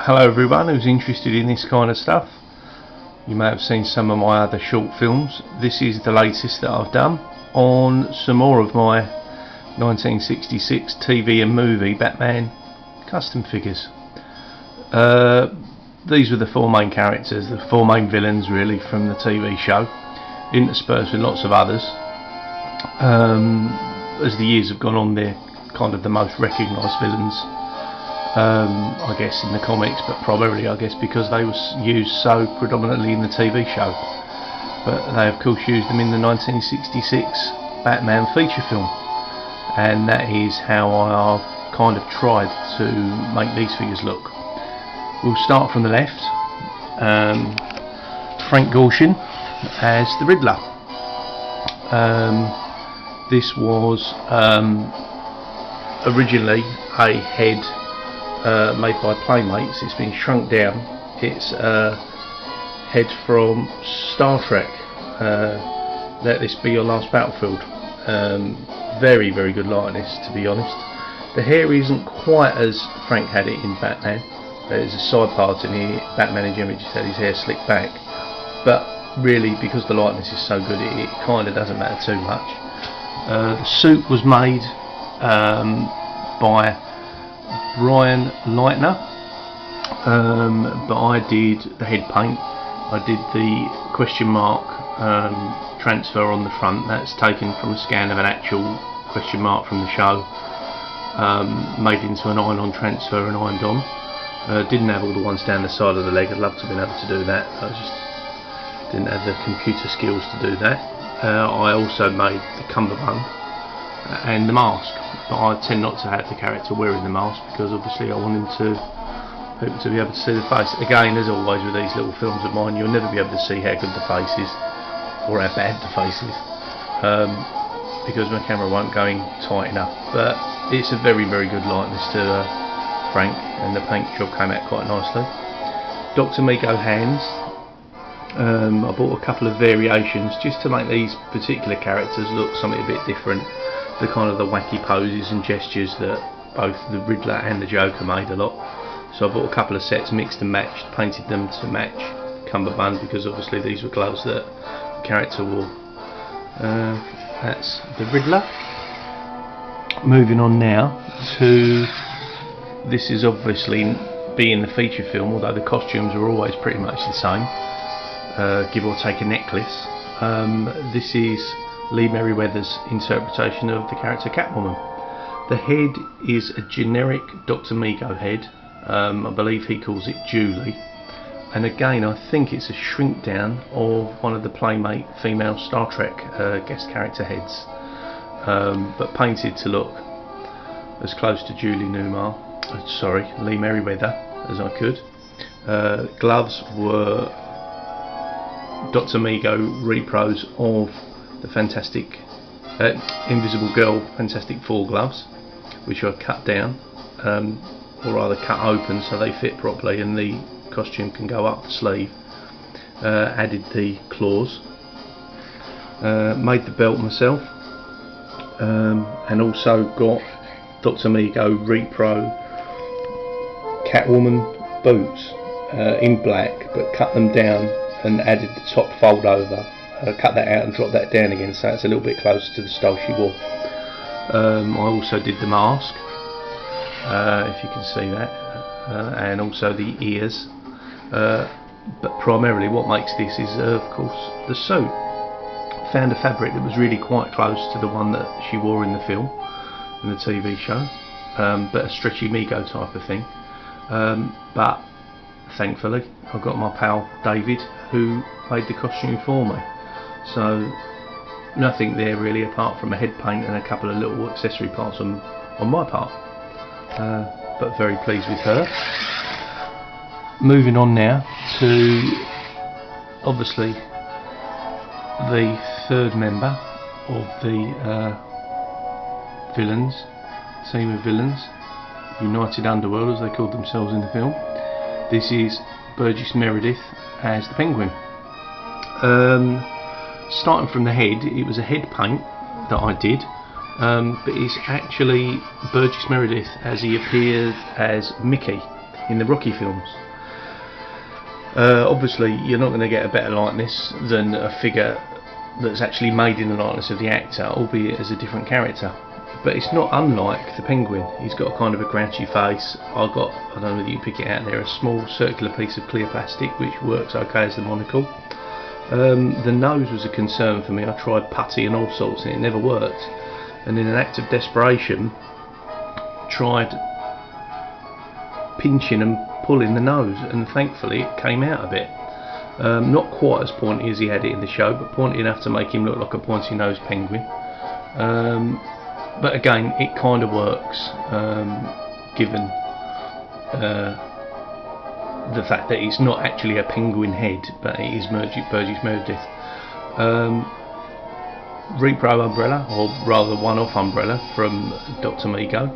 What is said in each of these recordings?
Hello everyone who's interested in this kind of stuff. You may have seen some of my other short films. This is the latest that I've done on some more of my 1966 TV and movie Batman custom figures. These were the four main characters, the four main villains really from the TV show, interspersed with lots of others. As the years have gone on, they're kind of the most recognised villains, I guess, in the comics, but primarily I guess because they were used so predominantly in the TV show. But they of course used them in the 1966 Batman feature film, and that is how I've kind of tried to make these figures look. We'll start from the left. Frank Gorshin as the Riddler. This was originally a head made by Playmates. It's been shrunk down. It's a head from Star Trek, Let This Be Your Last Battlefield. Very, very good likeness, to be honest. The hair isn't quite as Frank had it in Batman. There's a side part in here. Batman in Jimmy just had his hair slicked back, but really, because the likeness is so good, it kind of doesn't matter too much. The suit was made by Brian Leitner, but I did the head paint. I did the question mark transfer on the front. That's taken from a scan of an actual question mark from the show, made into an iron-on transfer and ironed on. Didn't have all the ones down the side of the leg. I'd love to have been able to do that. I just didn't have the computer skills to do that. I also made the cummerbund and the mask, but I tend not to have the character wearing the mask because obviously I want people to be able to see the face. Again, as always with these little films of mine, you'll never be able to see how good the face is or how bad the face is, because my camera won't go in tight enough. But it's a very, very good likeness to Frank, and the paint job came out quite nicely. Dr. Mego hands. I bought a couple of variations just to make these particular characters look something a bit different. The kind of the wacky poses and gestures that both the Riddler and the Joker made a lot. So I bought a couple of sets, mixed and matched, painted them to match cummerbund, because obviously these were gloves that the character wore. That's the Riddler. Moving on now to, this is obviously being the feature film, although the costumes are always pretty much the same, give or take a necklace. This is Lee Merriweather's interpretation of the character Catwoman. The head is a generic Dr. Mego head. I believe he calls it Julie, and again I think it's a shrink down of one of the Playmate female Star Trek guest character heads, but painted to look as close to Lee Merriweather as I could. Gloves were Dr. Mego repros of the Fantastic Invisible Girl Fantastic Four gloves, which are cut down, or rather cut open so they fit properly and the costume can go up the sleeve. Added the claws, made the belt myself, and also got Dr. Mego repro Catwoman boots in black, but cut them down and added the top fold over, cut that out and dropped that down again so it's a little bit closer to the style she wore. I also did the mask, if you can see that, and also the ears, but primarily what makes this is of course the suit. Found a fabric that was really quite close to the one that she wore in the film, in the TV show, but a stretchy Mego type of thing. But thankfully I got my pal David who made the costume for me, so nothing there really apart from a head paint and a couple of little accessory parts on my part, but very pleased with her. Moving on now to obviously the third member of the team of villains, United Underworld as they called themselves in the film. This is Burgess Meredith as the Penguin. Starting from the head, it was a head paint that I did, but it's actually Burgess Meredith as he appeared as Mickey in the Rocky films. Obviously you're not going to get a better likeness than a figure that's actually made in the likeness of the actor, albeit as a different character. But it's not unlike the Penguin. He's got a kind of a grouchy face. I don't know whether you pick it out there, a small circular piece of clear plastic which works okay as the monocle. The nose was a concern for me. I tried putty and all sorts and it never worked. And in an act of desperation, tried pinching and pulling the nose, and thankfully it came out a bit. Not quite as pointy as he had it in the show, but pointy enough to make him look like a pointy nosed penguin. But again, it kind of works, given the fact that it's not actually a penguin head, but it is Burgess Meredith. Repro umbrella, or rather one-off umbrella from Dr. Mego.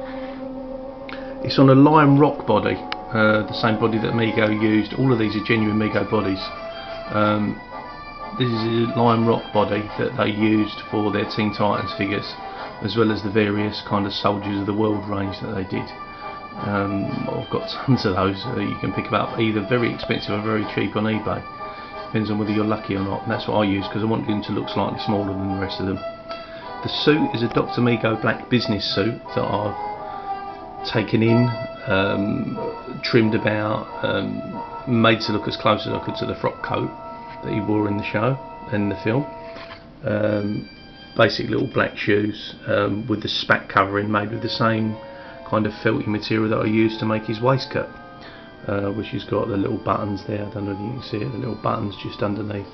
It's on a lime rock body, the same body that Mego used. All of these are genuine Mego bodies. This is a lime rock body that they used for their Teen Titans figures, as well as the various kind of Soldiers of the World range that they did. I've got tons of those. You can pick them up either very expensive or very cheap on eBay. Depends on whether you're lucky or not. And that's what I use because I want them to look slightly smaller than the rest of them. The suit is a Dr. Mego black business suit that I've taken in, trimmed about, made to look as close as I could to the frock coat that he wore in the show and the film. Basic little black shoes with the spat covering made with the same kind of felty material that I used to make his waistcoat, which has got the little buttons there. I don't know if you can see it, the little buttons just underneath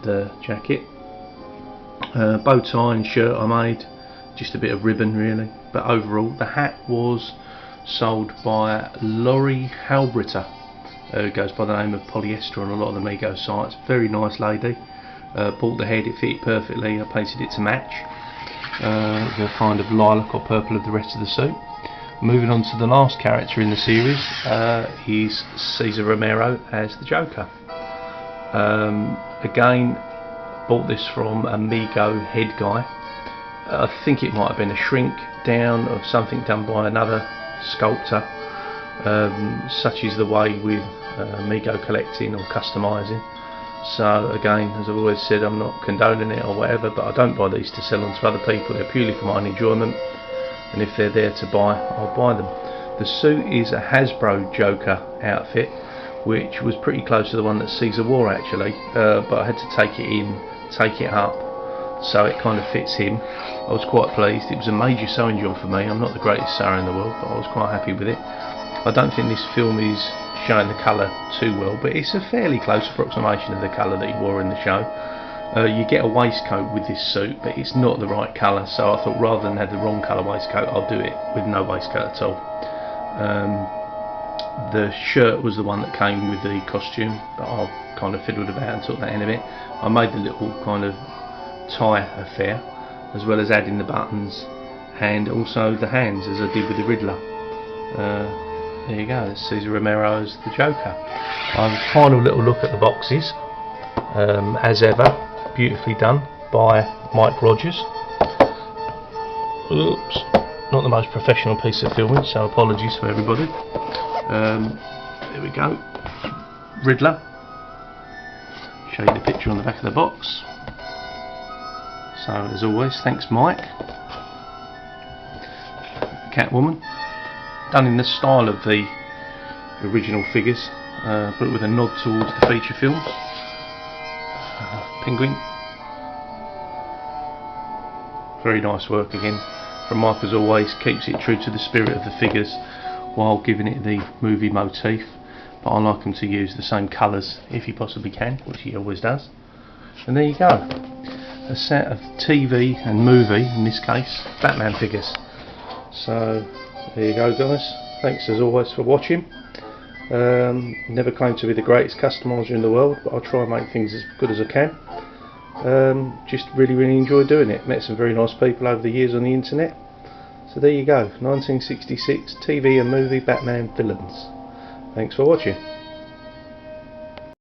the jacket. Bow tie and shirt I made, just a bit of ribbon really, but overall the hat was sold by Laurie Halbritter, who goes by the name of Polyester on a lot of the Mego sites. Very nice lady. Bought the head, it fitted perfectly. I painted it to match the kind of lilac or purple of the rest of the suit. Moving on to the last character in the series, is Cesar Romero as the Joker. Again, bought this from a Mego head guy. I think it might have been a shrink down of something done by another sculptor. Such is the way with Mego collecting or customising. So again, as I've always said, I'm not condoning it or whatever, but I don't buy these to sell on to other people. They're purely for my own enjoyment, and if they're there to buy, I'll buy them. The suit is a Hasbro Joker outfit, which was pretty close to the one that Caesar wore actually, but I had to take it in, take it up, so it kind of fits him. I was quite pleased. It was a major sewing job for me. I'm not the greatest sewer in the world, but I was quite happy with it. I don't think this film is showing the colour too well, but it's a fairly close approximation of the colour that he wore in the show. You get a waistcoat with this suit, but it's not the right colour, so I thought rather than have the wrong colour waistcoat, I'll do it with no waistcoat at all. The shirt was the one that came with the costume, but I kind of fiddled about and took that in a bit. I made the little kind of tie affair, as well as adding the buttons and also the hands, as I did with the Riddler. There you go, that's Cesar Romero as the Joker. Final little look at the boxes, as ever, beautifully done by Mike Rogers. Oops, not the most professional piece of filming, so apologies for everybody. There we go, Riddler. Show you the picture on the back of the box. So as always, thanks Mike. Catwoman, done in the style of the original figures, but with a nod towards the feature films. Penguin, very nice work again from Mike as always. Keeps it true to the spirit of the figures while giving it the movie motif, but I like him to use the same colours if he possibly can, which he always does. And there you go, a set of TV and movie, in this case Batman figures. So there you go guys, thanks as always for watching. Never claim to be the greatest customiser in the world, but I'll try and make things as good as I can. Just really enjoy doing it. Met some very nice people over the years on the internet. So there you go, 1966 TV and movie Batman villains. Thanks for watching.